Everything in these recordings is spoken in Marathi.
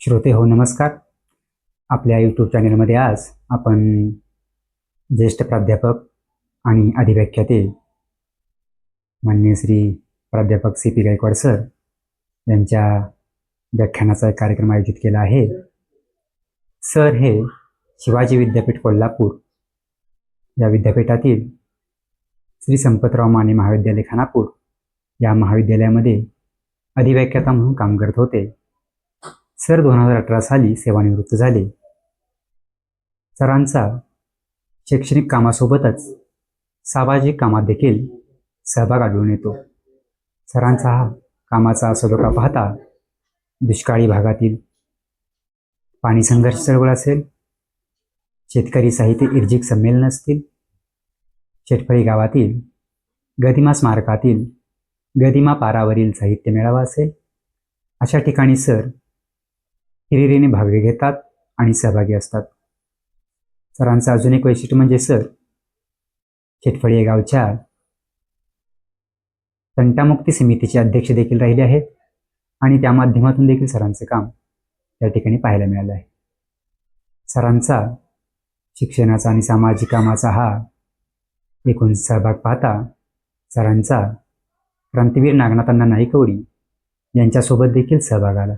श्रोते हो नमस्कार. आपल्या यूट्यूब चॅनलमध्ये आज आपण ज्येष्ठ प्राध्यापक आणि अधिव्याख्याते माननीय श्री प्राध्यापक सी पी गायकवाड सर यांच्या व्याख्यानाचा एक कार्यक्रम आयोजित केला आहे. सर हे शिवाजी विद्यापीठ कोल्हापूर या विद्यापीठातील श्री संपतराव माने महाविद्यालय खानापूर या महाविद्यालयामध्ये अधिव्याख्याता म्हणून काम करत होते. सर 2018 साली सेवानिवृत्त झाले. सरांचा शैक्षणिक कामासोबतच सामाजिक कामात देखील सहभाग आढळून येतो. सरांचा हा कामाचा सलोखा पाहता दुष्काळी भागातील पाणी संघर्ष चळवळ असेल, शेतकरी साहित्य इर्जिक संमेलन असतील, शेटफळी गावातील गदिमा स्मारकातील गदिमा पारावरील साहित्य मेळावा असेल, अशा ठिकाणी सर हिरिरीने भाग घेतात आणि सहभागी असतात. सरांचं अजून एक वैशिष्ट्य म्हणजे सर शेटफळी गावच्या तंटामुक्ती समितीचे अध्यक्ष देखील राहिले आहेत आणि त्या माध्यमातून देखील सरांचं काम त्या ठिकाणी पाहायला मिळालं आहे. सरांचा शिक्षणाचा आणि सामाजिक कामाचा हा एकूण सहभाग पाहता सरांचा क्रांतीवीर नागनाथांना नाईकवडी यांच्यासोबत देखील सहभाग आला.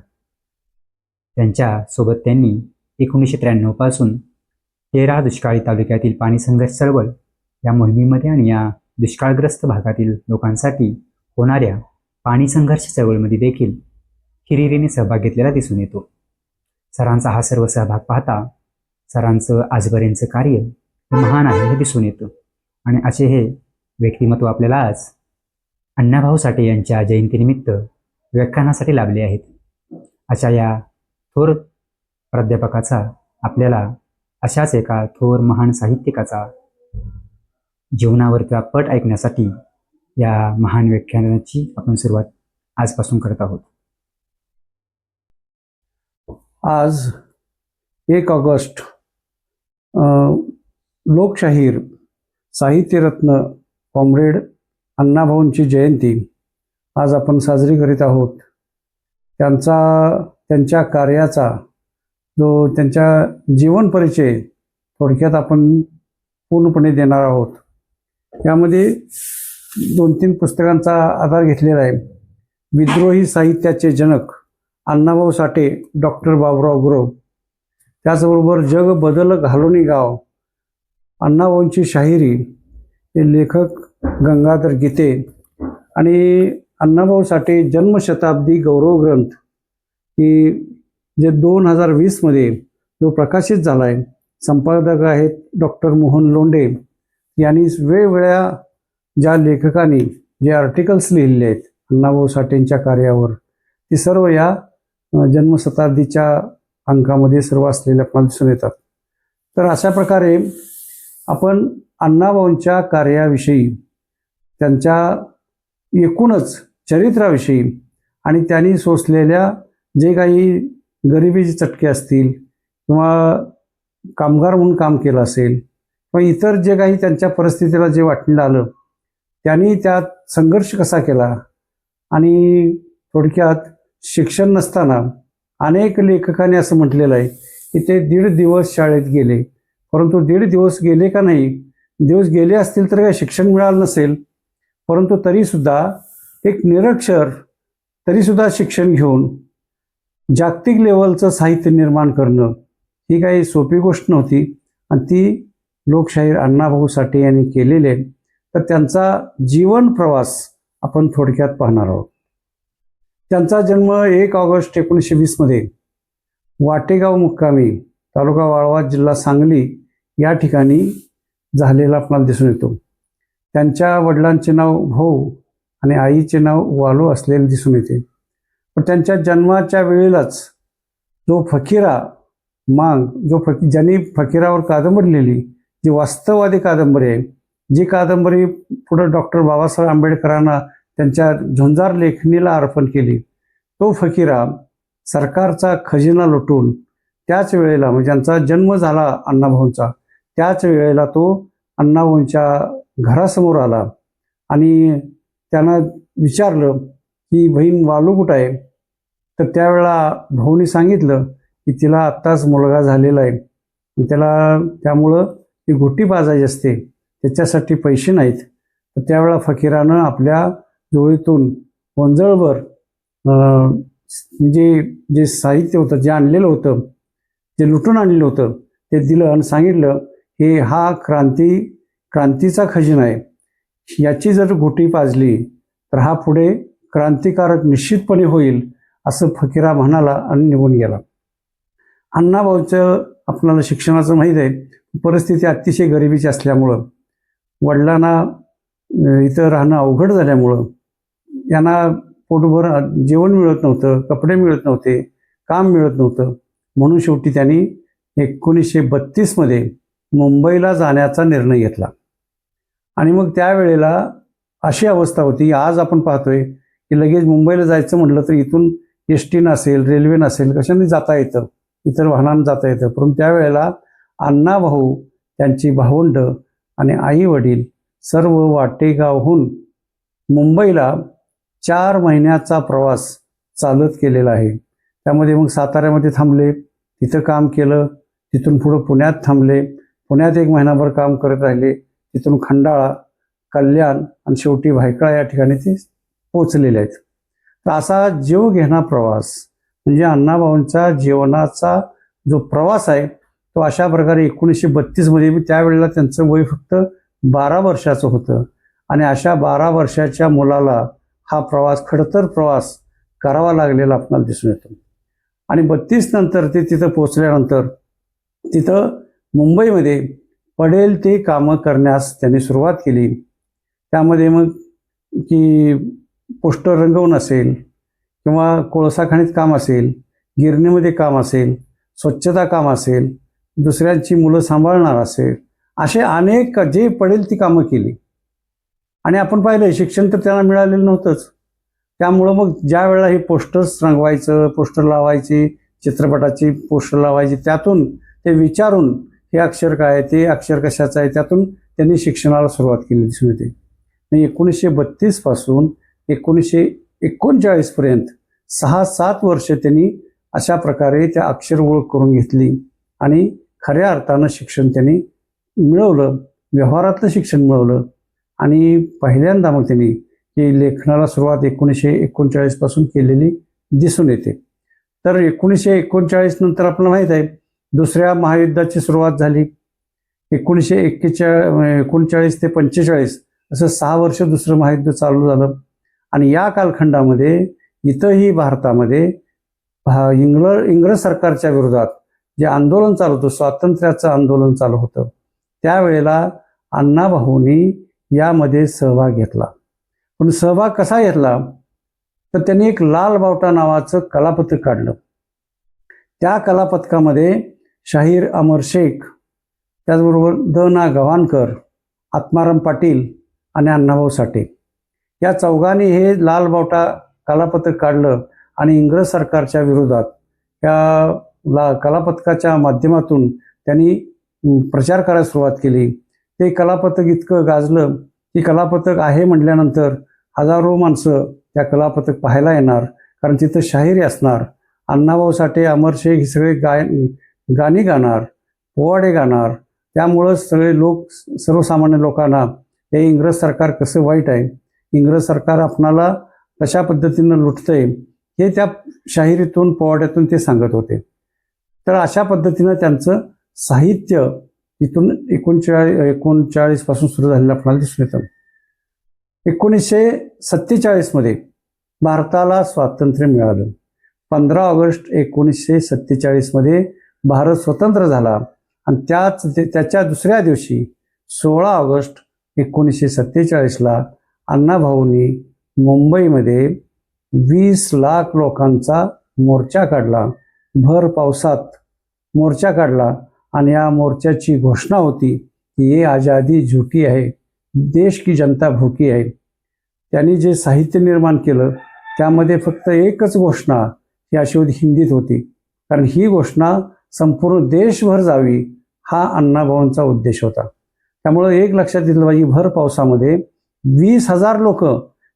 त्यांच्यासोबत त्यांनी 1993 पासून 13 दुष्काळी तालुक्यातील पाणी संघर्ष चळवळ या मोहिमेमध्ये आणि या दुष्काळग्रस्त भागातील लोकांसाठी होणाऱ्या पाणी संघर्ष चळवळीमध्ये देखील हिरिरीने सहभाग घेतलेला दिसून येतो. सरांचा हा सर्व सहभाग पाहता सरांचं आजपर्यंतचं कार्य महान आहे हे दिसून येतं. आणि असे हे व्यक्तिमत्व आपल्याला आज अण्णाभाऊ साठे यांच्या जयंतीनिमित्त व्याख्यानासाठी लाभले आहेत. अशा या थोर प्राध्यापकाचा आपल्याला अशाच एका थोर महान साहित्यिकाचा जीवनावरचा पट ऐकण्यासाठी या महान व्याख्यानाची आपण सुरुवात आजपासून करत आहोत. आज 1 ऑगस्ट लोकशाहीर साहित्यरत्न कॉम्रेड अण्णाभाऊंची जयंती आज आपण साजरी करीत आहोत. त्यांच्या कार्याचा जो त्यांच्या जीवन परिचय थोडक्यात आपण पूर्णपणे देणार आहोत. यामध्ये 2-3 पुस्तकांचा आधार घेतलेला आहे. विद्रोही साहित्याचे जनक अण्णाभाऊ साठे, डॉक्टर बाबुराव गुरव. त्याचबरोबर जग बदल घालोनी गाव, अण्णाभाऊंची शाहिरी, हे लेखक गंगाधर गीते. आणि अण्णाभाऊ साठे जन्मशताब्दी गौरव ग्रंथ की जे 2020 जो प्रकाशित झाला आहे. संपादक आहेत डॉक्टर मोहन लोंढे यांनी वेगवेगळ्या ज्या लेखकांनी जे आर्टिकल्स लिहिलेले आहेत अण्णाभाऊ साठेंच्या कार्यावर, ते सर्व या जन्मशताब्दीच्या अंकामध्ये सर्व असलेले आपल्याला दिसून येतात. तर अशा प्रकारे आपण अण्णाभाऊंच्या कार्याविषयी, त्यांच्या एकूणच चरित्राविषयी आणि त्यांनी सोसलेल्या जे काही गरिबीचे चटके असतील किंवा कामगार म्हणून काम केलं असेल किंवा इतर जे काही त्यांच्या परिस्थितीला जे वाटण्यात आलं, त्यांनी त्यात संघर्ष कसा केला. आणि थोडक्यात शिक्षण नसताना अनेक लेखकांनी असं म्हटलेलं आहे की ते 1.5 दिवस शाळेत गेले, परंतु 1.5 दिवस गेले का नाही, दिवस गेले असतील तर काही शिक्षण मिळालं नसेल, परंतु तरीसुद्धा एक निरक्षर तरीसुद्धा शिक्षण घेऊन जागतिक लेवलचं साहित्य निर्माण करणं ही काही सोपी गोष्ट नव्हती. आणि ती लोकशाहीर अण्णाभाऊ साठे यांनी केलेले. तर त्यांचा जीवन प्रवास आपण थोडक्यात पाहणार आहोत. त्यांचा जन्म 1 ऑगस्ट 1920 वाटेगाव मुक्कामी, तालुका वाळवा, जिल्हा सांगली या ठिकाणी झालेला आपल्याला दिसून येतो. त्यांच्या वडिलांचे नाव भाऊ आणि आईचे नाव वालू असलेले दिसून येते. पण त्यांच्या जन्माच्या वेळेलाच जो फकीरा मांग, ज्यांनी फकीरावर कादंबरी लिहिली, जी वास्तववादी कादंबरी आहे, जी कादंबरी पुढे डॉक्टर बाबासाहेब आंबेडकरांना त्यांच्या झुंजार लेखणीला अर्पण केली, तो फकीरा सरकारचा खजिना लुटून त्याच वेळेला, म्हणजे ज्यांचा जन्म झाला अण्णाभाऊंचा, त्याच वेळेला तो अण्णाभाऊंच्या घरासमोर आला आणि त्यांना विचारलं की बहीण वालू कुठं आहे. तर त्यावेळेला भाऊनी सांगितलं की तिला आत्ताच मुलगा झालेला आहे, त्याला त्यामुळं ती गुटी पाजायची असते, त्याच्यासाठी पैसे नाहीत. तर त्यावेळेला फकीरानं आपल्या जोळीतून वंजळभर म्हणजे जे साहित्य होतं, जे आणलेलं होतं, जे लुटून आणलेलं होतं ते दिलं आणि सांगितलं की हा क्रांतीचा खजिना आहे, याची जर गुटी पाजली तर हा पुढे क्रांतिकारक निश्चितपणे होईल, असं फकीरा म्हणाला आणि निघून गेला. अण्णाभाऊचं आपल्याला शिक्षणाचं माहीत आहे, परिस्थिती अतिशय गरिबीची असल्यामुळं, वडिलांना इथं राहणं अवघड झाल्यामुळं यांना पोटभर जेवण मिळत नव्हतं, कपडे मिळत नव्हते, काम मिळत नव्हतं. म्हणून शेवटी त्यांनी 1932 मुंबईला जाण्याचा निर्णय घेतला. आणि मग त्यावेळेला अशी अवस्था होती, आज आपण पाहतोय की लगेच मुंबईला जायचं म्हटलं तर इथून एसटी नसेल, रेल्वे नसेल, कशाने जाता येतं, इतर वाहनानं जाता येतं. परंतु त्यावेळेला अण्णाभाऊ, त्यांची भावंड आणि आई वडील सर्व वाटेगावहून मुंबईला 4 महिन्याचा प्रवास चालत केलेला आहे. त्यामध्ये मग साताऱ्यामध्ये थांबले, तिथं काम केलं, तिथून पुढं पुण्यात थांबले, पुण्यात 1 महिनाभर काम करत राहिले, तिथून खंडाळा, कल्याण आणि शेवटी भायखळा या ठिकाणी ते पोचलेले आहेत. तर असा जीव घेणा प्रवास म्हणजे अण्णाभाऊंचा जीवनाचा जो प्रवास आहे तो अशा प्रकारे 1932 त्यावेळेला त्यांचं वय फक्त 12 वर्षाचं होतं. आणि अशा 12 वर्षाच्या मुलाला हा प्रवास, खडतर प्रवास करावा लागलेला आपल्याला दिसून येतो. आणि 32 नंतर ते तिथं पोचल्यानंतर तिथं मुंबईमध्ये पडेल ते कामं करण्यास त्यांनी सुरुवात केली. त्यामध्ये मग की पोस्टर रंगवून असेल किंवा कोळसा खाणीत काम असेल, गिरणीमध्ये काम असेल, स्वच्छता काम असेल, दुसऱ्यांची मुलं सांभाळणार असेल, असे अनेक जे पडेल ती कामं केली. आणि आपण पाहिलं शिक्षण तर त्यांना मिळालेलं नव्हतंच. त्यामुळं मग ज्या वेळेला हे पोस्टर्स रंगवायचं, पोस्टर लावायचे, चित्रपटाची पोस्टर लावायची, त्यातून ते विचारून हे अक्षर काय, ते अक्षर कशाचं आहे, त्यातून त्यांनी शिक्षणाला सुरुवात केली दिसून येते. 1932 पासून 1939 पर्यंत 6-7 वर्ष त्यांनी अशा प्रकारे त्या अक्षर ओळख करून घेतली आणि खऱ्या अर्थानं शिक्षण त्यांनी मिळवलं, व्यवहारातलं शिक्षण मिळवलं. आणि पहिल्यांदा मग त्यांनी ही लेखनाला सुरुवात 1939 पासून केलेली दिसून येते. तर 1939 नंतर आपल्याला माहीत आहे दुसऱ्या महायुद्धाची सुरुवात झाली. 1939 ते 45 असं 6 वर्ष दुसरं महायुद्ध चालू झालं. आणि या कालखंडामध्ये इथंही भारतामध्ये इंग्रज सरकारच्या विरोधात जे आंदोलन चालू होतं, स्वातंत्र्याचं आंदोलन चालू होतं, त्यावेळेला अण्णाभाऊंनी यामध्ये सहभाग घेतला. पण सहभाग कसा घेतला तर त्यांनी एक लाल बावटा नावाचं कलापथक काढलं. त्या कलापथकामध्ये शाहीर अमर शेख, त्याचबरोबर द.ना. गवाणकर, आत्माराम पाटील आणि अण्णाभाऊ साठे या चौघांनी हे लाल बावटा कलापथक काढलं. आणि इंग्रज सरकारच्या विरोधात या कलापथकाच्या माध्यमातून त्यांनी प्रचार करायला सुरुवात केली. ते कलापथक इतकं गाजलं की कलापथक आहे म्हटल्यानंतर हजारो माणसं त्या कलापथक पाहायला येणार, कारण तिथं शाहिरी असणार. अण्णाभाऊ साठे, अमर शेख हे सगळे गाणी गाणार, पोवाडे गाणार. त्यामुळं सगळे लोक, सर्वसामान्य लोकांना हे इंग्रज सरकार कसं वाईट आहे, इंग्रज सरकार आपणाला कशा पद्धतीनं लुटतंय, हे त्या शाहिरीतून, पोवाड्यातून ते सांगत होते. तर अशा पद्धतीनं त्यांचं साहित्य इथून 1939 पासून सुरू झालेलं आपल्याला दिसून येतं. 1947 भारताला स्वातंत्र्य मिळालं. 15 ऑगस्ट 1947 भारत स्वतंत्र झाला. आणि त्याच्या दुसऱ्या दिवशी 16 ऑगस्ट 1947 अण्णाभाऊंनी मुंबईमध्ये 20 लाख लोकांचा मोर्चा काढला. भर पावसात मोर्चा काढला. आणि या मोर्चाची घोषणा होती की ये आज़ादी झूठी आहे, देश की जनता भूकी आहे. त्यांनी जे साहित्य निर्माण केलं त्यामध्ये फक्त एकच घोषणा ही अशी होती, हिंदीत होती, कारण ही घोषणा संपूर्ण देशभर जावी हा अण्णाभाऊंचा उद्देश होता. त्यामुळं एक लक्षात घेतलं पाहिजे, भर पावसामध्ये 20,000 लोक,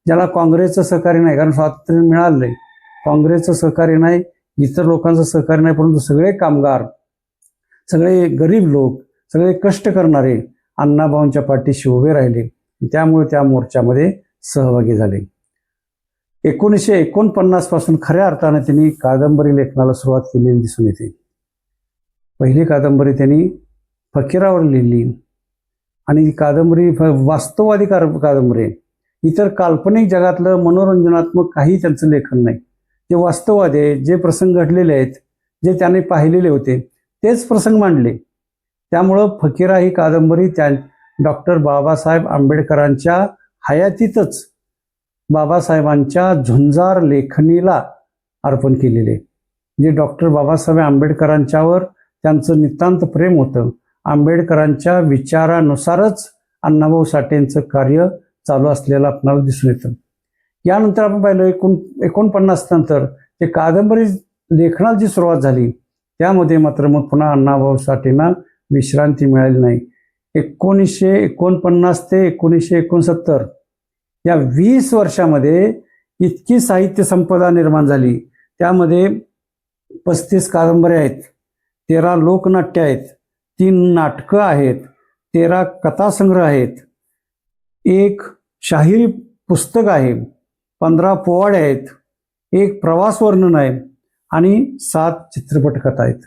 ज्याला काँग्रेसचं सहकार्य नाही, कारण स्वातंत्र्य मिळालं नाही, काँग्रेसचं सहकार्य नाही, इतर लोकांचं सहकार्य नाही, परंतु सगळे कामगार, सगळे गरीब लोक, सगळे कष्ट करणारे अण्णाभाऊंच्या पाठीशी उभे राहिले. त्यामुळे त्या मोर्चामध्ये सहभागी झाले. 1949 पासून खऱ्या अर्थाने त्यांनी कादंबरी लेखनाला सुरुवात केलेली दिसून येते. पहिली कादंबरी त्यांनी फकीरावर लिहिली आणि कादंबरी वास्तववादी कादंबरी आहे. इतर काल्पनिक जगातलं मनोरंजनात्मक काही त्यांचं लेखन नाही. जे वास्तववादी आहे, जे प्रसंग घडलेले आहेत, जे त्याने पाहिलेले होते तेच प्रसंग मांडले. त्यामुळं फकीरा ही कादंबरी डॉक्टर बाबासाहेब आंबेडकरांच्या हयातीतच बाबासाहेबांच्या झुंजार लेखणीला अर्पण केलेले आहे. जे डॉक्टर बाबासाहेब आंबेडकरांच्यावर त्यांचं नितांत प्रेम होतं. आंबेडकरांच्या विचारानुसारच अण्णाभाऊ साठेंचं कार्य चालू असलेलं आपल्याला दिसून येतं. यानंतर आपण पाहिलं 49 नंतर ते कादंबरी लेखनाला जी सुरुवात झाली त्यामध्ये मात्र मग पुन्हा अण्णाभाऊ साठेंना विश्रांती मिळाली नाही. 1949 ते 1969 या 20 वर्षामध्ये इतकी साहित्य संपदा निर्माण झाली. त्यामध्ये 35 कादंबऱ्या आहेत, 13 लोकनाट्य आहेत, 3 नाटकं आहेत, 13 कथासंग्रह आहेत, 1 शाहिरी पुस्तक आहे, 15 पोवाडे आहेत, 1 प्रवास वर्णन आहे आणि 7 चित्रपट कथा आहेत.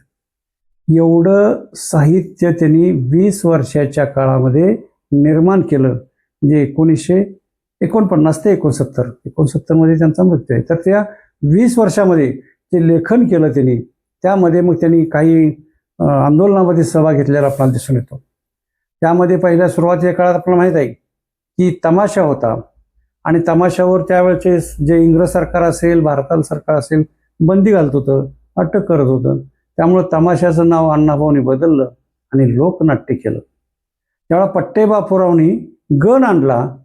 एवढं साहित्य त्यांनी 20 वर्षाच्या काळामध्ये निर्माण केलं. म्हणजे 1949 ते 69 मध्ये त्यांचा मृत्यू आहे. तर त्या 20 वर्षामध्ये ते लेखन केलं त्यांनी. त्यामध्ये मग त्यांनी काही आंदोलनामध्ये सहभाग घेतलेला आपल्याला दिसून येतो. त्यामध्ये पहिल्या सुरुवातीच्या काळात आपल्याला माहीत आहे की तमाशा होता आणि तमाशावर त्यावेळेचे जे इंग्रज सरकार असेल, भारताचं सरकार असेल, बंदी घालत होतं, अटक करत होतं. त्यामुळं तमाशाचं नाव अण्णाभाऊंनी बदललं आणि लोकनाट्य केलं. त्यावेळेला पट्टे बापूरावनी गण आणला,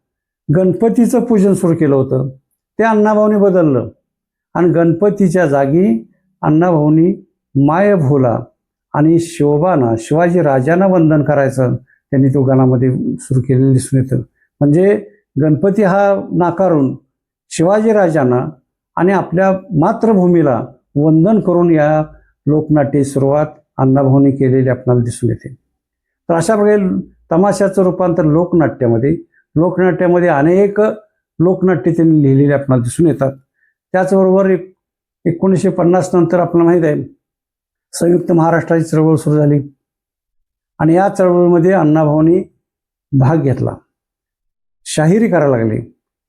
गणपतीचं पूजन सुरू केलं होतं, ते अण्णाभाऊंनी बदललं आणि गणपतीच्या जागी अण्णाभाऊंनी मायभोला आणि शिवबाना, शिवाजी राजांना वंदन करायचं त्यांनी तो गाण्यामध्ये सुरू केलेलं दिसून येतं. म्हणजे गणपती हा नाकारून शिवाजी राजांना आणि आपल्या मातृभूमीला वंदन करून या लोकनाट्याची सुरुवात अण्णाभाऊंनी केलेली आपल्याला दिसून येते. तर अशा प्रकारे तमाशाचं रूपांतर लोकनाट्यामध्ये अनेक लोकनाट्य त्यांनी लिहिलेली आपल्याला दिसून येतात. त्याचबरोबर 1950 नंतर आपल्याला माहीत आहे संयुक्त महाराष्ट्राची चळवळ सुरू झाली आणि या चळवळीमध्ये अण्णाभाऊंनी भाग घेतला. शाहिरी करायला लागले,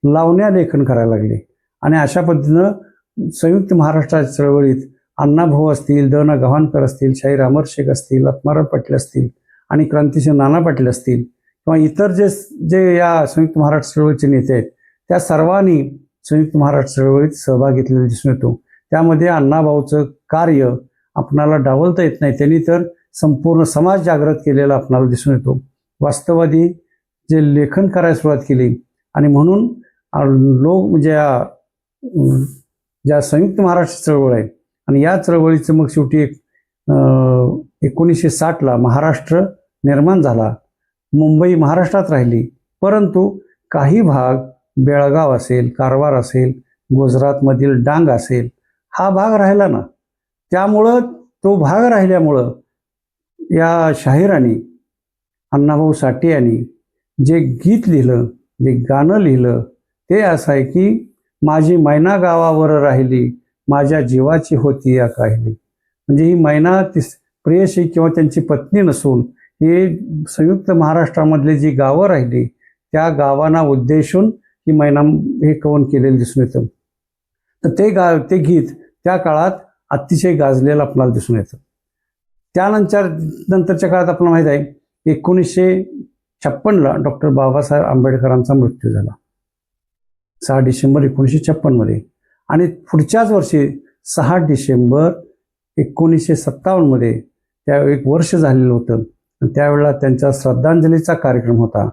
लावण्या लेखन करायला लागले आणि अशा पद्धतीनं संयुक्त महाराष्ट्राच्या चळवळीत अण्णाभाऊ असतील, द ना गव्हाणकर असतील, शाहीर अमर शेख असतील, आत्माराम पाटील असतील आणि क्रांतिसिंह नाना पाटील असतील किंवा इतर जे या संयुक्त महाराष्ट्र चळवळीचे नेते आहेत त्या सर्वांनी संयुक्त महाराष्ट्र चळवळीत सहभाग घेतलेला दिसून येतो. त्यामध्ये अण्णाभाऊचं कार्य आपणाला डावलता येत नाही. त्यांनी तर संपूर्ण समाज जागृत केलेला आपणाला दिसून येतो. वास्तववादी जे लेखन करायला सुरुवात केली आणि म्हणून लोक म्हणजे ज्या संयुक्त महाराष्ट्र चळवळ आहे आणि या चळवळीचं मग शेवटी 1960ला महाराष्ट्र निर्माण झाला. मुंबई महाराष्ट्रात राहिली, परंतु काही भाग बेळगाव असेल, कारवार असेल, गुजरातमधील डांग असेल हा भाग राहिला ना. त्यामुळं तो भाग राहिल्यामुळं या शाहिरांनी, अण्णाभाऊ साठे यांनी जे गीत लिहिलं, जे गाणं लिहिलं ते असं आहे की माझी मैना गावावर राहिली, माझ्या जीवाची होती या काहिली. म्हणजे ही मैना ती प्रेयसी किंवा त्यांची पत्नी नसून हे संयुक्त महाराष्ट्रामधले जी गावं राहिली त्या गावांना उद्देशून ही मैना हे कवन केलेलं दिसून येतं. तर ते गीत त्या काळात अतिशय गाजलेलं आपल्याला दिसून येतं. नंतरच्या काळात आपल्याला माहीत आहे 1956ला डॉक्टर बाबासाहेब आंबेडकरांचा मृत्यू झाला 6 डिसेंबर 1956 मध्ये आणि पुढच्याच वर्षी 6 डिसेंबर 1957 मध्ये त्या 1 वर्ष झालेलं होतं. त्यावेळेला त्यांचा श्रद्धांजलीचा कार्यक्रम होता.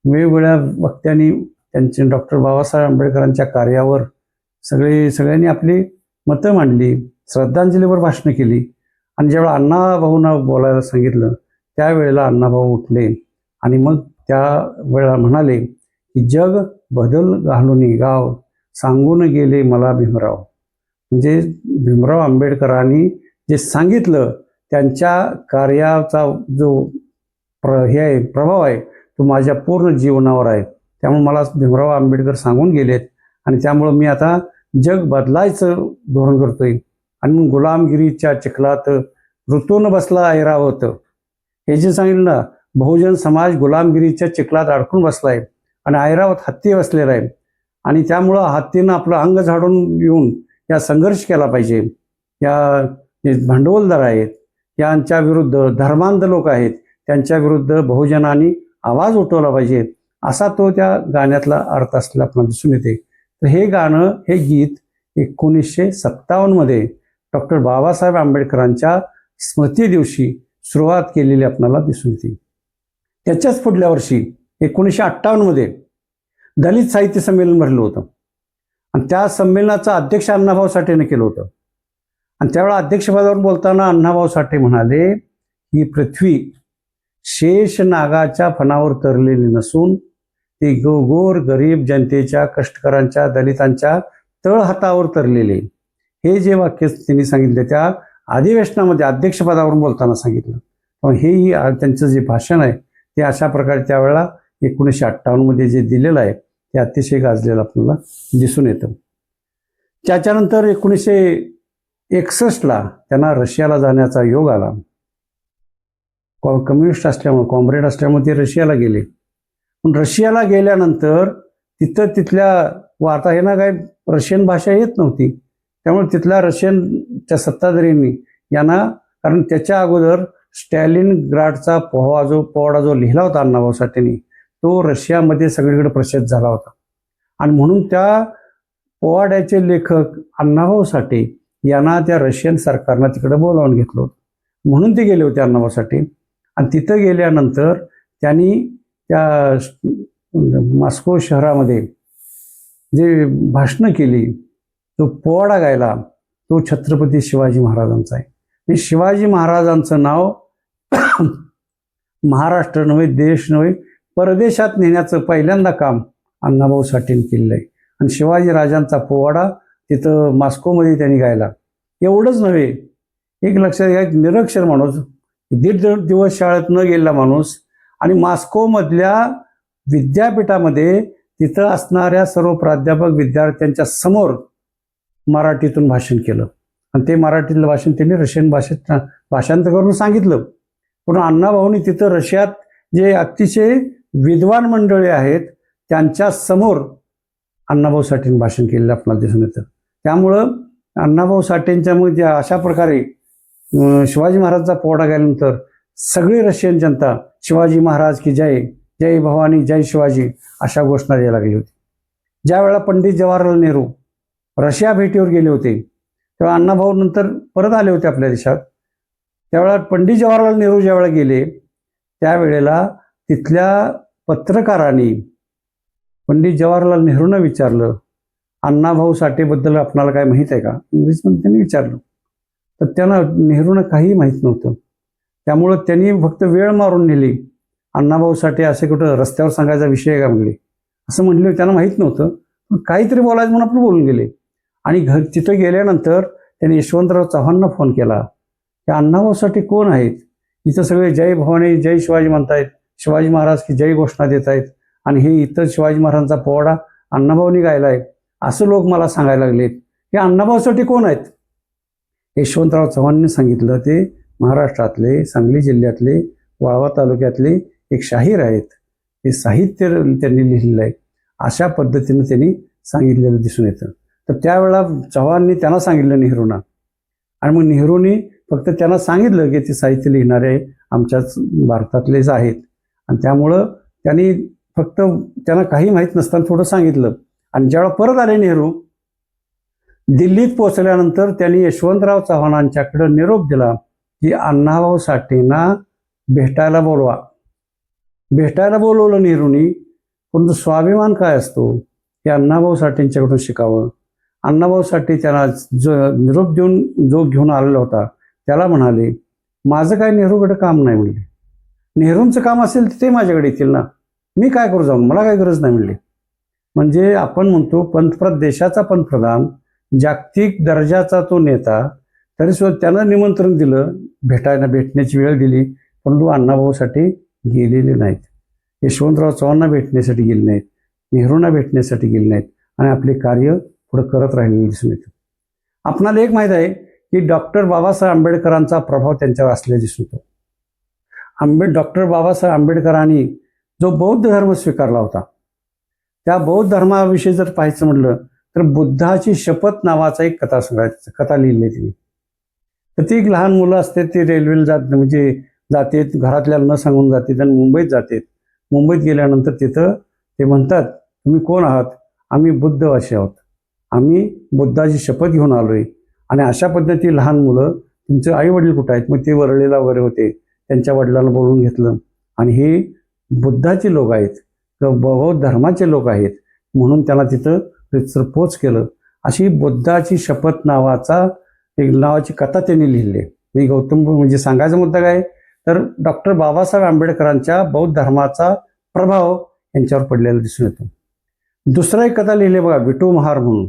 वेगवेगळ्या वक्त्यांनी त्यांचे डॉक्टर बाबासाहेब आंबेडकरांच्या कार्यावर सगळ्यांनी आपली मतं मांडली, श्रद्धांजलीवर भाषणं केली आणि ज्यावेळेला अण्णाभाऊंना बोलायला सांगितलं त्यावेळेला अण्णाभाऊ उठले आणि मग त्या वेळेला म्हणाले की जग बदल घालून गाव सांगून गेले मला भीमराव. म्हणजे भीमराव आंबेडकरांनी जे सांगितलं त्यांच्या कार्याचा जो हे आहे, प्रभाव आहे, तो माझ्या पूर्ण जीवनावर आहे. त्यामुळे मला भीमराव आंबेडकर सांगून गेलेत आणि त्यामुळं मी आता जग बदलायचं धोरण करतोय. आणि गुलामगिरीच्या चिखलात ऋतून बसला ऐरावत, हे जे सांगितलं ना, बहुजन समाज गुलामगिरीच्या चिखलात अडकून बसलाय आणि ऐरावत हत्ती बसलेला आहे. आणि त्यामुळं हत्तीनं आपलं अंग झाडून येऊन या संघर्ष केला पाहिजे. या जे भांडवलदार आहेत, यांच्या विरुद्ध धर्मांध लोक आहेत, त्यांच्या विरुद्ध बहुजनांनी आवाज उठवला पाहिजे, असा तो त्या गाण्यातला अर्थ असलेला आपल्याला दिसून येते. तर हे गाणं, हे गीत 1957 मध्ये डॉक्टर बाबासाहेब आंबेडकरांच्या स्मृती दिवशी सुरुवात केलेली आपल्याला दिसून येते. त्याच्याच पुढल्या वर्षी 1958 मध्ये दलित साहित्य संमेलन भरलं होतं आणि त्या संमेलनाचं अध्यक्ष अण्णाभाऊ साठेने केलं होतं. आणि त्यावेळेला अध्यक्षपदावर बोलताना अण्णाभाऊ साठे म्हणाले, ही पृथ्वी शेष नागाच्या फणावर तरलेली नसून ती गोर गरीब जनतेच्या, कष्टकऱ्यांच्या, दलितांच्या तळहातावर तरलेली. हे जे वाक्य त्यांनी सांगितले त्या अधिवेशनामध्ये अध्यक्षपदावरून बोलताना सांगितलं. हेही त्यांचं जे भाषण आहे ते अशा प्रकारे त्यावेळेला 1958 मध्ये जे दिलेलं आहे ते अतिशय गाजलेलं आपल्याला दिसून येतं. त्याच्यानंतर 1961ला त्यांना रशियाला जाण्याचा योग आला. कम्युनिस्ट असल्यामुळे, कॉम्रेड असल्यामुळे ते रशियाला गेले. पण रशियाला गेल्यानंतर तिथल्या आता हे ना काय रशियन भाषा येत नव्हती, त्यामुळे तिथल्या रशियनच्या सत्ताधाऱ्यांनी यांना, कारण त्याच्या अगोदर स्टॅलिन ग्राडचा पोवाडा जो लिहिला होता अण्णाभाऊ साठेंनी, तो रशियामध्ये सगळीकडे प्रसिद्ध झाला होता. आणि म्हणून त्या पोवाड्याचे लेखक अण्णाभाऊ साठे यांना त्या रशियन सरकारनं तिकडे बोलावून घेतलं होतं. म्हणून ते गेले होते अण्णाभाऊ साठे. आणि तिथं गेल्यानंतर त्यांनी त्या मॉस्को शहरामध्ये जे भाषणं केली, जो पोवाडा गायला, तो छत्रपती शिवाजी महाराजांचा आहे. आणि शिवाजी महाराजांचं नाव महाराष्ट्र नव्हे, देश नव्हे, परदेशात नेण्याचं पहिल्यांदा काम अण्णाभाऊ साठेंनी केलेलं आहे. आणि शिवाजी राजांचा पोवाडा तिथं मॉस्कोमध्ये त्यांनी गायला. एवढंच नव्हे, एक लक्षात घ्या, एक निरक्षर माणूस, 1.5 दिवस शाळेत न गेलेला माणूस, आणि मॉस्कोमधल्या विद्यापीठामध्ये तिथं असणाऱ्या सर्व प्राध्यापक विद्यार्थ्यांच्या समोर मराठीतून भाषण केलं. आणि ते मराठीतलं भाषण त्यांनी रशियन भाषेत भाषांतर करून सांगितलं. पण अण्णाभाऊंनी तिथं रशियात जे अतिशय विद्वान मंडळी आहेत त्यांच्या समोर अण्णाभाऊ साठेंनी भाषण केलेलं आपल्याला दिसून येतं. त्यामुळं अण्णाभाऊ साठेंच्या मग अशा प्रकारे शिवाजी महाराजांचा पोवाडा गेल्यानंतर सगळी रशियन जनता शिवाजी महाराज की जय, जय भवानी, जय शिवाजी अशा घोषणा द्यायला लागली होती. ज्या वेळेला पंडित जवाहरलाल नेहरू रशिया भेटीवर गेले होते, तेव्हा अण्णाभाऊ नंतर परत आले होते आपल्या देशात. त्यावेळेला पंडित जवाहरलाल नेहरू ज्यावेळेला गेले त्यावेळेला तिथल्या पत्रकारांनी पंडित जवाहरलाल नेहरूंना विचारलं, अण्णाभाऊ साठेबद्दल आपणाला काय माहीत आहे का, इंग्लिशमध्ये त्यांनी विचारलं. तर त्यांना नेहरूंना काही माहीत नव्हतं. त्यामुळं त्यांनी फक्त वेळ मारून नेली. अण्णाभाऊ साठे असे कुठं रस्त्यावर सांगायचा विषय आहे का म्हणले, असं म्हटलं. त्यांना माहीत नव्हतं, पण काहीतरी बोलायचं म्हणून आपण बोलून गेले. आणि तिथं गेल्यानंतर त्यांनी यशवंतराव चव्हाणांना फोन केला की अण्णाभाऊ साठे कोण आहेत, इथं सगळे जय भवानी, जय शिवाजी म्हणतायत, शिवाजी महाराज की जय घोषणा देत आहेत, आणि हे इथं शिवाजी महाराजांचा पोवाडा अण्णाभाऊंनी गायला आहे असं लोक मला सांगायला लागलेत. हे अण्णाभाऊ साठे कोण आहेत? यशवंतराव चव्हाणांनी सांगितलं, ते महाराष्ट्रातले, सांगली जिल्ह्यातले, वाळवा तालुक्यातले एक शाहीर आहेत, ते साहित्य त्यांनी लिहिलेलं आहे, अशा पद्धतीनं त्यांनी सांगितलेलं दिसून येतं. तर त्यावेळेला चव्हाणांनी त्यांना सांगितलं नेहरूंना, आणि मग नेहरूंनी फक्त त्यांना सांगितलं की ते साहित्य लिहिणारे आमच्याच भारतातलेच आहेत. आणि त्यामुळं त्यांनी फक्त त्यांना काही माहीत नसताना थोडं सांगितलं. आणि ज्यावेळेला परत आले नेहरू दिल्लीत पोहोचल्यानंतर त्यांनी यशवंतराव चव्हाणांच्याकडे निरोप दिला की अण्णाभाऊ साठेंना भेटायला बोलवा. भेटायला बोलवलं नेहरूंनी, परंतु स्वाभिमान काय असतो हे अण्णाभाऊ साठेंच्याकडून शिकावं. अण्णाभाऊ साठे त्यांना जो निरोप देऊन जो घेऊन आलेला होता त्याला म्हणाले, माझं काय नेहरूकडे काम नाही म्हणले, नेहरूंचं काम असेल तर ते माझ्याकडे येतील ना, मी काय करू जाऊन, मला काय गरज नाही म्हणले. म्हणजे आपण म्हणतो देशाचा पंतप्रधान जागतिक दर्जाचा तो नेता, तरी सुद्धा त्यानं निमंत्रण दिलं, भेटण्याची वेळ दिली, परंतु अण्णाभाऊसाठी गेलेले नाहीत. यशवंतराव चव्हाणांना भेटण्यासाठी गेले नाहीत, नेहरूंना भेटण्यासाठी गेले नाहीत आणि आपले कार्य पुढे करत राहिलेले दिसून येतं. आपणाला एक माहीत आहे की डॉक्टर बाबासाहेब आंबेडकरांचा प्रभाव त्यांच्यावर असलेला दिसून येतो. डॉक्टर बाबासाहेब आंबेडकरांनी जो बौद्ध धर्म स्वीकारला होता, त्या बौद्ध धर्माविषयी जर पाहायचं म्हटलं तर बुद्धाची शपथ नावाचा एक कथा लिहिली तिने. तर ती एक लहान मुलं असते, ते रेल्वेला जाते, घरातल्याला न सांगून जाते आणि मुंबईत जाते. मुंबईत गेल्यानंतर तिथं ते म्हणतात, तुम्ही कोण आहात? आम्ही बुद्धवासी आहोत, आम्ही बुद्धाची शपथ घेऊन आलोय. आणि अशा पद्धती लहान मुलं, तुमचे आई वडील कुठं आहेत? मग ते वरळीला वगैरे होते, त्यांच्या वडिलांना बोलवून घेतलं आणि हे बुद्धाचे लोक आहेत, बौद्ध धर्माचे लोक आहेत म्हणून त्यांना तिथं रितसर पोच केलं. अशी बुद्धाची शपथ नावाची कथा त्यांनी लिहिली. मी गौतम म्हणजे सांगायचा मुद्दा काय तर डॉक्टर बाबासाहेब आंबेडकरांच्या बौद्ध धर्माचा प्रभाव यांच्यावर पडलेला दिसून येतो. दुसरा एक कथा लिहिली बघा, विठू महार म्हणून.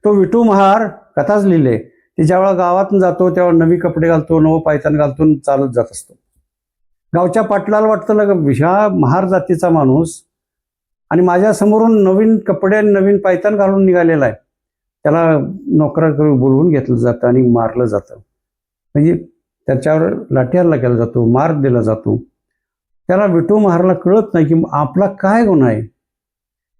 तो विठू महार कथाच लिहिले. ते ज्यावेळेला गावातून जातो तेव्हा नवी कपडे घालतो, नवं पायतान घालतो, चालत जात असतो. गावच्या पाटलाला वाटतं ह्या महार जातीचा माणूस आणि माझ्या समोरून नवीन कपडे आणि नवीन पायतान घालून निघालेला आहे, त्याला नोकराकडे बोलवून घेतलं जातं आणि मारलं जातं. म्हणजे त्याच्यावर लाठीहल्ला केला जातो, मार दिला जातो. त्याला विठू महारला कळत नाही की आपला काय गुन्हा आहे,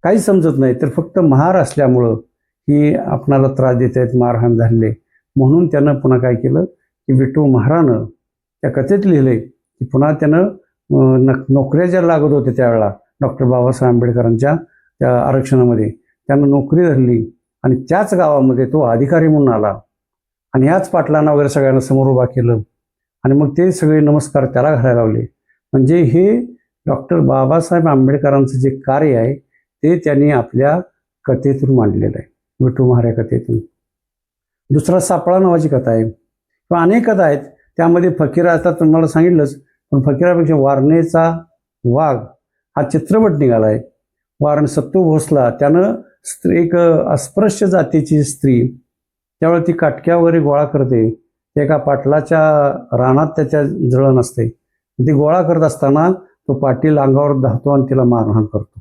काही समजत नाही. तर फक्त महार असल्यामुळं की आपणाला त्रास देत आहेत, मारहाण झाले म्हणून त्यानं पुन्हा काय केलं की विठू महारानं त्या कथेत लिहिले की पुन्हा त्यानं नोकऱ्या ज्या लागत होत्या त्यावेळेला डॉक्टर बाबासाहेब आंबेडकरांच्या त्या आरक्षणामध्ये त्यानं नोकरी धरली आणि त्याच गावामध्ये तो अधिकारी म्हणून आला आणि ह्याच पाटलांना वगैरे सगळ्यांना समोर उभा केलं आणि मग ते सगळे नमस्कार त्याला घालायला लावले. म्हणजे हे डॉक्टर बाबासाहेब आंबेडकरांचं जे कार्य आहे ते त्यांनी आपल्या कथेतून मांडलेलं आहे, विठू महार या कथेतून. दुसरा सापळा नावाची कथा आहे, किंवा अनेक कथा आहेत. त्यामध्ये फकीरा, आता तुम्हाला सांगितलंच, पण फकीरापेक्षा वारणेचा वाघ हा चित्रपट निघाला आहे. सत्तू भोसला त्यानं एक अस्पृश्य जातीची स्त्री त्यावेळेला ती काटक्या वगैरे गोळा करते, एका पाटलाच्या रानात त्याच्या जळण असते, ती गोळा करत असताना तो पाटील अंगावर धावतो आणि तिला मारहाण करतो.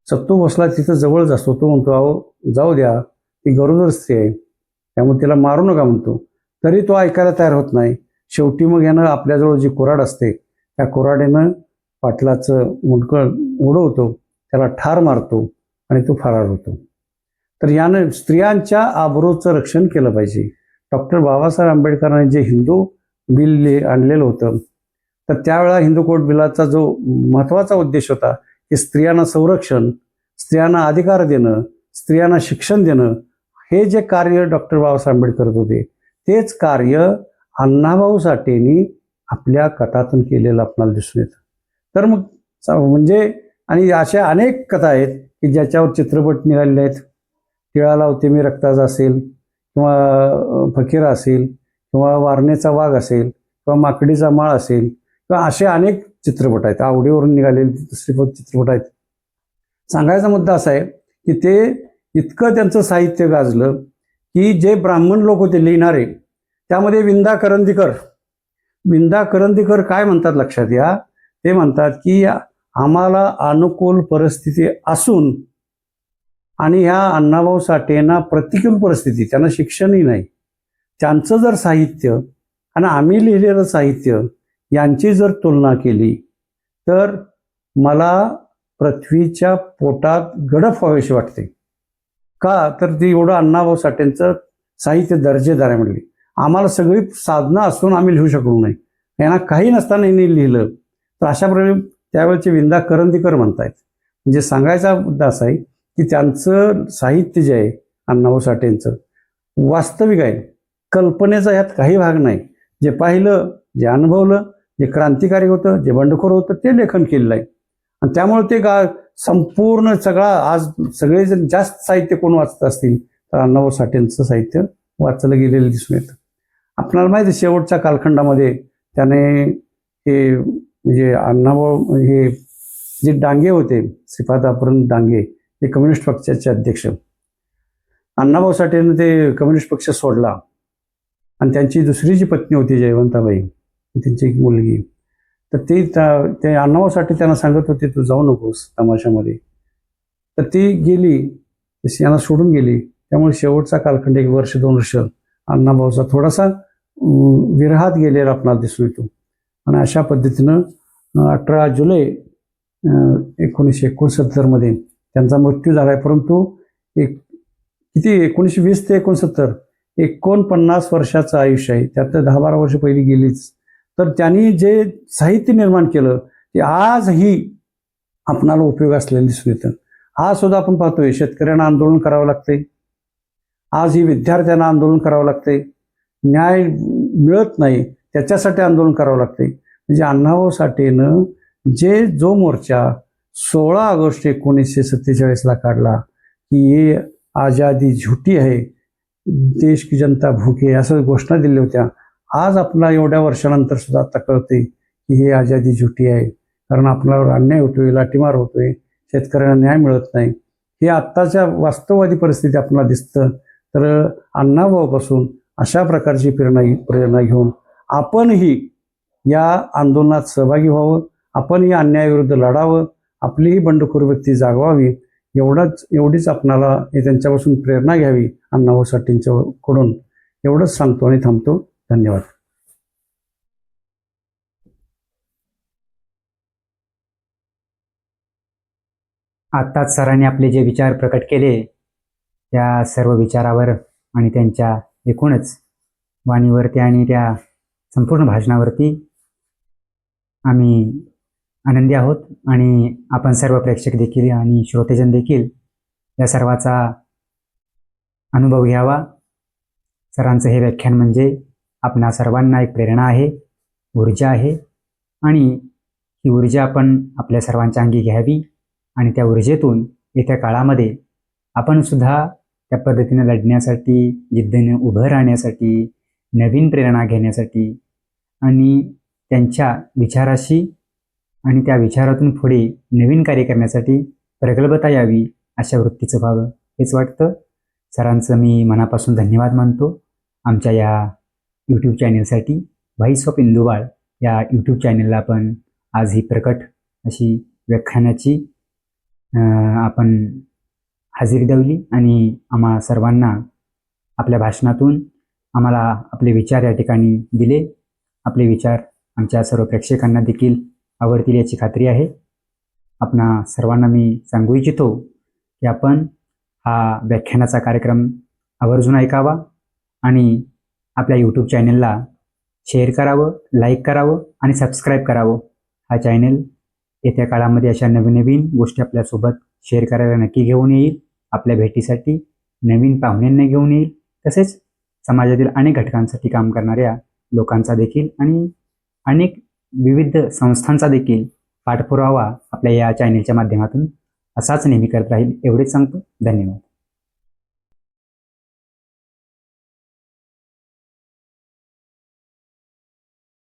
सत्तू भोसला तिथं जवळच असतो, तो म्हणतो अहो जाऊ द्या, ती गरोदर स्त्री आहे त्यामुळे तिला मारू नका म्हणतो. तरी तो ऐकायला तयार होत नाही. शेवटी मग यानं आपल्याजवळ जी कुऱ्हाड असते त्या कुऱ्हाडीनं पाटलाचं मुंडकं उडवतो, त्याला ठार मारतो आणि तो फरार होतो. तर यानं स्त्रियांच्या आबरूचं रक्षण केलं पाहिजे. डॉक्टर बाबासाहेब आंबेडकरांनी जे हिंदू बिल आणलेलं होतं, तर त्यावेळेला हिंदू कोड बिलाचा जो महत्त्वाचा उद्देश होता की स्त्रियांना संरक्षण, स्त्रियांना अधिकार देणं, स्त्रियांना शिक्षण देणं, हे जे कार्य डॉक्टर बाबासाहेब आंबेडकर करत होते तेच कार्य अण्णाभाऊ साठेंनी आपल्या कथातून केलेलं आपल्याला दिसून येतं. तर मग म्हणजे आणि अशा अनेक कथा आहेत की ज्याच्यावर चित्रपट निघालेले आहेत. टिळा लावते मी रक्ताचा असेल, किंवा फकीरा असेल, किंवा वारणेचा वाघ असेल, किंवा माकडीचा माळ असेल, किंवा असे अनेक चित्रपट आहेत. आवडीवरून निघालेले चित्रपट आहेत. सांगायचा मुद्दा असा आहे की ते इतकं त्यांचं साहित्य गाजलं की जे ब्राह्मण लोक होते लिहिणारे, त्यामध्ये विंदा करंदीकर काय म्हणतात लक्षात या, ते म्हणतात की आम्हाला अनुकूल परिस्थिती असून आणि ह्या अण्णाभाऊ साठेंना प्रतिकूल परिस्थिती, त्यांना शिक्षणही नाही, त्यांचं जर साहित्य आणि आम्ही लिहिलेलं साहित्य यांची जर तुलना केली तर मला पृथ्वीच्या पोटात गडप व्हावीशी वाटते. का तर ती एवढं अण्णाभाऊ साठेंचं साहित्य दर्जेदार आहे म्हणली. आम्हाला सगळी साधनं असून आम्ही लिहू शकलो नाही, यांना काही नसताना यांनी लिहिलं. तर अशा प्रकारे त्यावेळेचे विंदा करंदीकर म्हणतायत. म्हणजे सांगायचा मुद्दा असा आहे की त्यांचं साहित्य जे आहे अण्णाभाऊ साठेंचं वास्तविक आहे, कल्पनेचा यात काही भाग नाही. जे पाहिलं, जे अनुभवलं, जे क्रांतिकारी होतं, जे बंडखोर होतं ते लेखन केलेलं आहे. आणि त्यामुळे ते संपूर्ण सगळा आज सगळे जण जास्त साहित्य कोण वाचत असतील तर अण्णाभाऊ साठेंचं साहित्य वाचलं गेलेलं दिसून येतं. आपल्याला माहिती आहे शेवटच्या कालखंडामध्ये त्याने हे म्हणजे अण्णाभाऊ हे जे डांगे होते, श्रीपाद अपरंत डांगे, हे कम्युनिस्ट पक्षाचे अध्यक्ष, अण्णाभाऊ साठेनं ते कम्युनिस्ट पक्ष सोडला आणि त्यांची दुसरी जी पत्नी होती जयवंताबाई, त्यांची एक मुलगी, तर ते अण्णाभाऊ साठे त्यांना सांगत होते तू जाऊ नकोस तमाशामध्ये. तर ती गेली, यांना सोडून गेली. त्यामुळे शेवटचा कालखंड 1 वर्ष 2 वर्ष अण्णाभाऊचा थोडासा विरहात गेलेला आपल्याला दिसून येतो. आणि अशा पद्धतीनं 18 जुलै 1969 मध्ये त्यांचा मृत्यू झाला आहे. परंतु किती 1920 ते 69 49 वर्षाचं आयुष्य आहे. त्यात 10-12 वर्ष पहिली गेलीच. तर त्यांनी जे साहित्य निर्माण केलं ते आजही आपणाला उपयोग असलेलं दिसून येतं. आज सुद्धा आपण पाहतोय शेतकऱ्यांना आंदोलन करावं लागतंय, आजही विद्यार्थ्यांना आंदोलन करावं लागतंय, न्याय मिळत नाही त्याच्यासाठी आंदोलन करावं लागतंय. म्हणजे अण्णाभाऊ साठेनं जो मोर्चा 16 ऑगस्ट 1947 काढला की ये आजादी झुटी आहे, देश की जनता भूके, असं घोषणा दिल्या होत्या. आज आपल्याला एवढ्या वर्षानंतर सुद्धा आता कळते की हे आजादी झुटी आहे, कारण आपल्यावर अन्याय होतोय, लाठीमार होतोय, शेतकऱ्यांना न्याय मिळत नाही. हे आत्ताच्या वास्तववादी परिस्थिती आपल्याला दिसतं. तर अण्णाभाऊपासून अशा प्रकारची प्रेरणा घेऊन आपणही या आंदोलनात सहभागी व्हावं, आपणही अन्यायाविरुद्ध लढावं, आपलीही बंडखोर वृत्ती जागवावी, एवढीच आपणाला त्यांच्यापासून प्रेरणा घ्यावी अण्णाभाऊ साठेंच्याकडून. एवढंच सांगतो आणि थांबतो. धन्यवाद. आत्ताच सरांनी आपले जे विचार प्रकट केले त्या सर्व विचारावर आणि त्यांच्या एकूणच वाणीवरती आणि त्या संपूर्ण भाषणावरती आम्ही आनंदी आहोत. आणि आपण सर्व प्रेक्षक देखील आणि श्रोतेजन देखील या सर्वाचा अनुभव घ्यावा. सरांचं हे व्याख्यान म्हणजे आपणा सर्वांना एक प्रेरणा आहे, ऊर्जा आहे, आणि ही ऊर्जा आपण आपल्या सर्वांच्या अंगी घ्यावी आणि त्या ऊर्जेतून येत्या काळामध्ये आपण सुद्धा त्या पद्धतीने लढण्यासाठी, जिद्दीने उभं राहण्यासाठी, नवीन प्रेरणा घेण्यासाठी आणि त्यांच्या विचाराशी आणि त्या विचारातून पुढे नवीन कार्य करण्यासाठी प्रगल्भता यावी अशा वृत्तीचं व्हावं हेच वाटतं. सरांचं मी मनापासून धन्यवाद मानतो. आमच्या या यूट्यूब चॅनलसाठी व्हॉइस ऑफ इंदुबाळ या यूट्यूब चॅनलला आपण आज ही प्रकट अशी व्याख्यानाची आपण हजेरी लावली आणि आम्हा सर्वांना आपल्या भाषणातून आम्हाला आपले विचार या ठिकाणी दिले. आपले विचार आमच्या सर्व प्रेक्षकांना देखील आवडतील याची खात्री आहे. आपणा सर्वांना मी सांगू इच्छितो की आपण हा व्याख्यानाचा कार्यक्रम आवर्जून ऐकावा आणि आपल्या यूट्यूब चॅनलला शेअर करावं, लाईक करावं आणि सबस्क्राईब करावं. हा चॅनल येत्या काळामध्ये अशा नवीन नवीन गोष्टी आपल्यासोबत शेअर करायला नक्की घेऊन येईल. आपल्या भेटीसाठी नवीन पाहुण्यांना घेऊन येईल, तसेच समाजातील अनेक घटकांसाठी काम करणाऱ्या लोकांचा देखील आणि अनेक विविध संस्थांचा देखील पाठपुरावा आपल्या या चॅनलच्या माध्यमातून असाच नेहमी करत राहील एवढेच सांगतो. धन्यवाद.